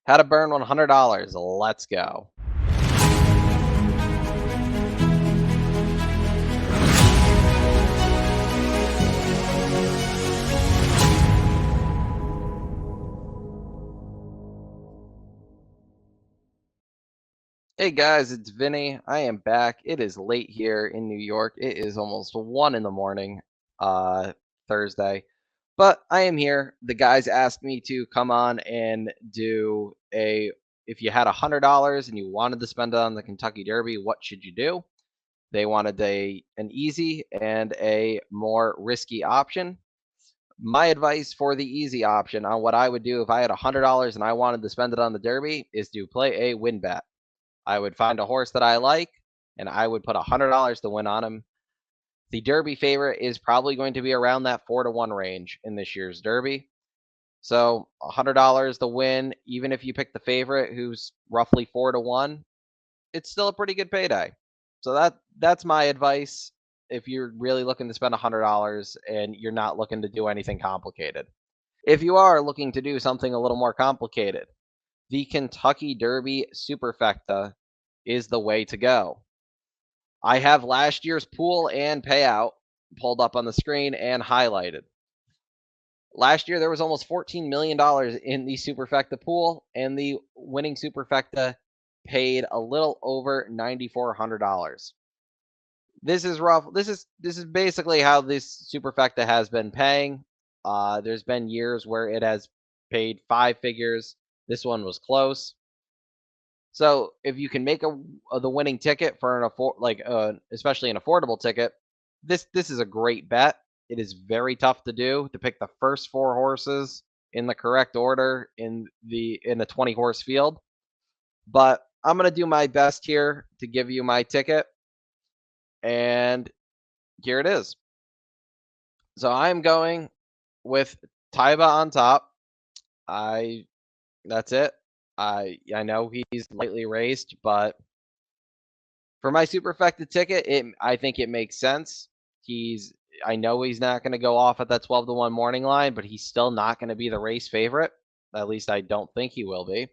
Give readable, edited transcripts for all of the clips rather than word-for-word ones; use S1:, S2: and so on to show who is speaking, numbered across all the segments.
S1: How to burn $100. Let's go. Hey guys, it's Vinny. I am back. It is late here in New York. It is almost 1 in the morning, uh, Thursday. But I am here. The guys asked me to come on and do if you had $100 and you wanted to spend it on the Kentucky Derby, what should you do? They wanted an easy and a more risky option. My advice for the easy option on what I would do if I had $100 and I wanted to spend it on the Derby is to play a win bet. I would find a horse that I like, and I would put $100 to win on him. The Derby favorite is probably going to be around that 4-1 range in this year's Derby. So $100 to win, even if you pick the favorite who's roughly 4-1, it's still a pretty good payday. So that's my advice if you're really looking to spend $100 and you're not looking to do anything complicated. If you are looking to do something a little more complicated, the Kentucky Derby Superfecta is the way to go. I have last year's pool and payout pulled up on the screen and highlighted. Last year, there was almost $14 million in the Superfecta pool, and the winning Superfecta paid a little over $9,400. This is rough. This is basically how this Superfecta has been paying. There's been years where it has paid 5 figures. This one was close. So if you can make the winning ticket for especially an affordable ticket, this is a great bet. It is very tough to do to pick the first 4 horses in the correct order in a 20 horse field. But I'm gonna do my best here to give you my ticket, and here it is. So I'm going with Taiba on top. I That's it. I know he's lightly raced, but for my superfecta ticket, I think it makes sense. I know he's not going to go off at that 12-1 morning line, but he's still not going to be the race favorite. At least I don't think he will be.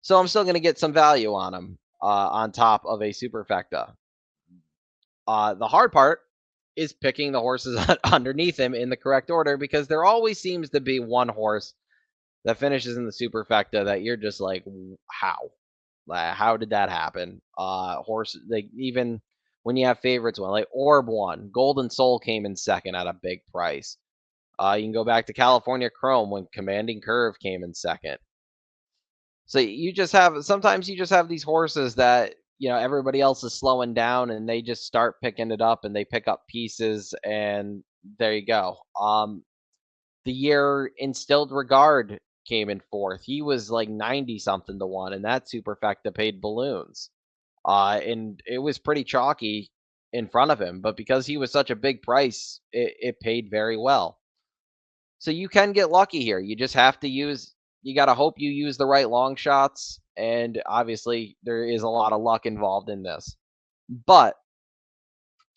S1: So I'm still going to get some value on him on top of a superfecta. The hard part is picking the horses underneath him in the correct order, because there always seems to be one horse that finishes in the superfecta that you're just like, how did that happen? Horse, like, even when you have favorites, one like Orb won, Golden Soul came in second at a big price. You can go back to California Chrome when Commanding Curve came in second. So sometimes you just have these horses that everybody else is slowing down, and they just start picking it up, and they pick up pieces, and there you go. The year Instilled Regard came in fourth. He was like 90 something to 1, and that superfecta paid balloons. And it was pretty chalky in front of him, but because he was such a big price, it paid very well. So you can get lucky here. You just have to you got to hope you use the right long shots. And obviously, there is a lot of luck involved in this. But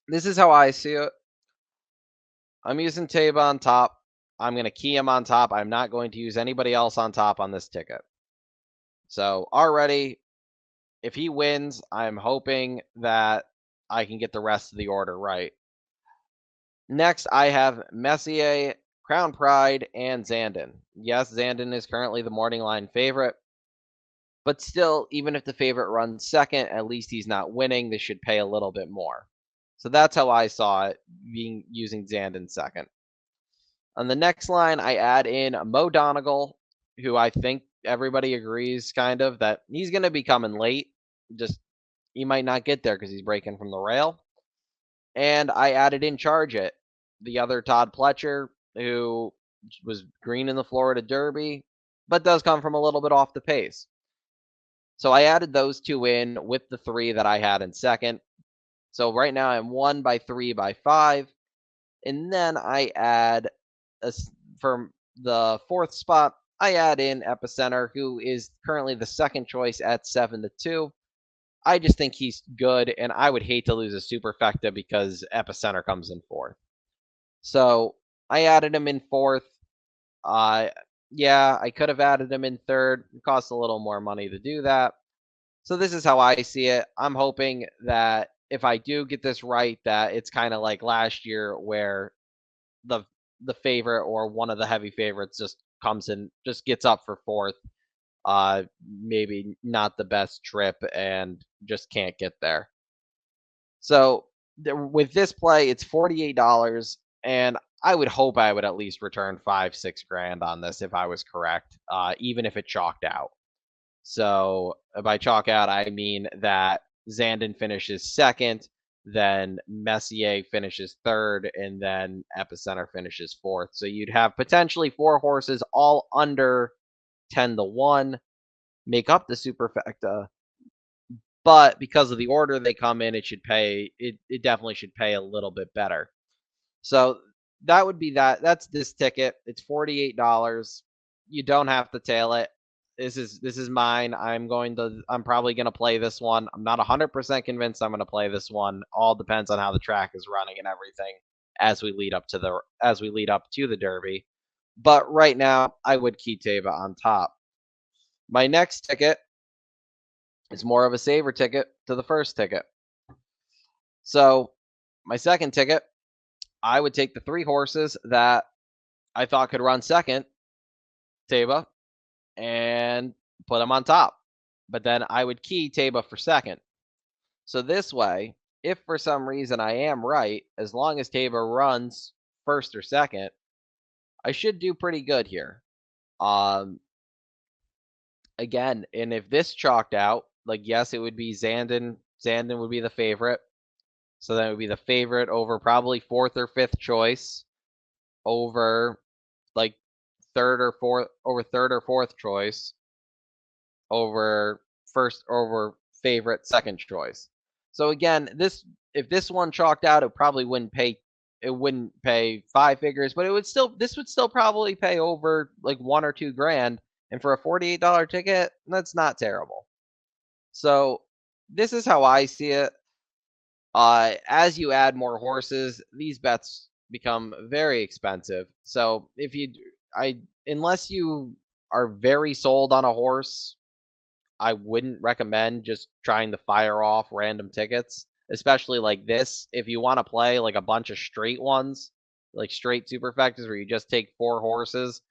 S1: this is how I see it. I'm using Taba on top. I'm going to key him on top. I'm not going to use anybody else on top on this ticket. So already, if he wins, I'm hoping that I can get the rest of the order right. Next, I have Messier, Crown Pride, and Zandon. Yes, Zandon is currently the morning line favorite. But still, even if the favorite runs second, at least he's not winning. This should pay a little bit more. So that's how I saw it, using Zandon second. On the next line, I add in Mo Donegal, who I think everybody agrees kind of that he's going to be coming late. Just he might not get there because he's breaking from the rail. And I added in Charge It, the other Todd Pletcher, who was green in the Florida Derby, but does come from a little bit off the pace. So I added those two in with the 3 that I had in second. So right now I'm 1 by 3 by 5. And then I add, for the 4th spot, I add in Epicenter, who is currently the second choice at 7-2. I just think he's good, and I would hate to lose a superfecta because Epicenter comes in 4th. So I added him in 4th. Yeah, I could have added him in third. It costs a little more money to do that. So this is how I see it. I'm hoping that if I do get this right, that it's kind of like last year where the the favorite or one of the heavy favorites just comes in, just gets up for fourth. Maybe not the best trip and just can't get there. So with this play, it's $48, and I would hope I would at least return 5, 6 grand on this if I was correct, even if it chalked out. So by chalk out, I mean that Zandon finishes second, then Messier finishes third, and then Epicenter finishes fourth. So you'd have potentially four horses all under 10-1 make up the superfecta, but because of the order they come in, it definitely should pay a little bit better. So that would be that. That's this ticket. It's $48. You don't have to tail it. This is mine. I'm probably gonna play this one. I'm not 100% convinced I'm gonna play this one. All depends on how the track is running and everything as we lead up to the Derby. But right now, I would key Taba on top. My next ticket is more of a saver ticket to the first ticket. So my second ticket, I would take the three horses that I thought could run second, Taba, and put them on top. But then I would key Taba for second. So this way, if for some reason I am right, as long as Taba runs first or second, I should do pretty good here. Um, Again, and if this chalked out, like yes, it would be Zandon. Zandon would be the favorite. So that would be the favorite over probably fourth or fifth choice over like third or fourth choice over favorite second choice. So again, this if this one chalked out, it wouldn't pay five figures, but this would still probably pay over like 1 or 2 grand. And for a $48 ticket, that's not terrible. So this is how I see it. As you add more horses, these bets become very expensive. So I unless you are very sold on a horse, I wouldn't recommend just trying to fire off random tickets, especially like this. If you want to play like a bunch of straight ones, like straight superfectas where you just take four horses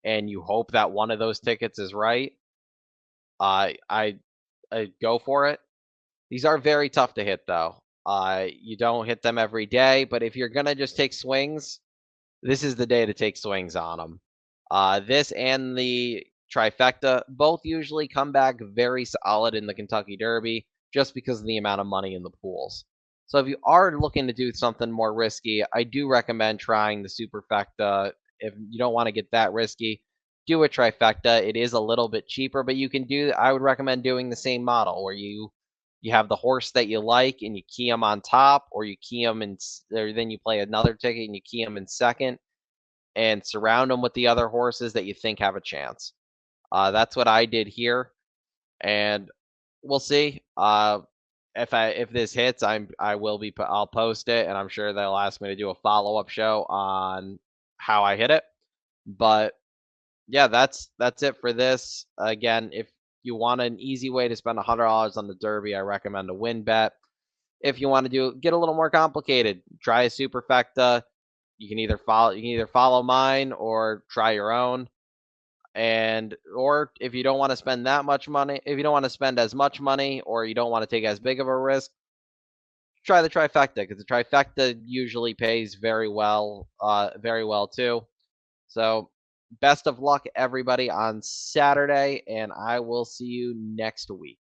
S1: and you hope that one of those tickets is right, I I go for it. These are very tough to hit though. You don't hit them every day, but if you're gonna just take swings, this is the day to take swings on them. This and the trifecta both usually come back very solid in the Kentucky Derby just because of the amount of money in the pools. So if you are looking to do something more risky, I do recommend trying the superfecta. If you don't want to get that risky, do a trifecta. It is a little bit cheaper, but I would recommend doing the same model where you have the horse that you like and you key them on top, or you key them or then you play another ticket and you key them in second and surround them with the other horses that you think have a chance. That's what I did here, and we'll see. If this hits, I'll post it, and I'm sure they'll ask me to do a follow up show on how I hit it. But yeah, that's it for this. Again, if you want an easy way to spend $100 on the Derby, I recommend a win bet. If you want to get a little more complicated, try a superfecta. You can either follow mine or try your own. And or if you don't want to spend that much money, if you don't want to spend as much money or you don't want to take as big of a risk, try the trifecta because the trifecta usually pays very well too. So best of luck everybody on Saturday, and I will see you next week.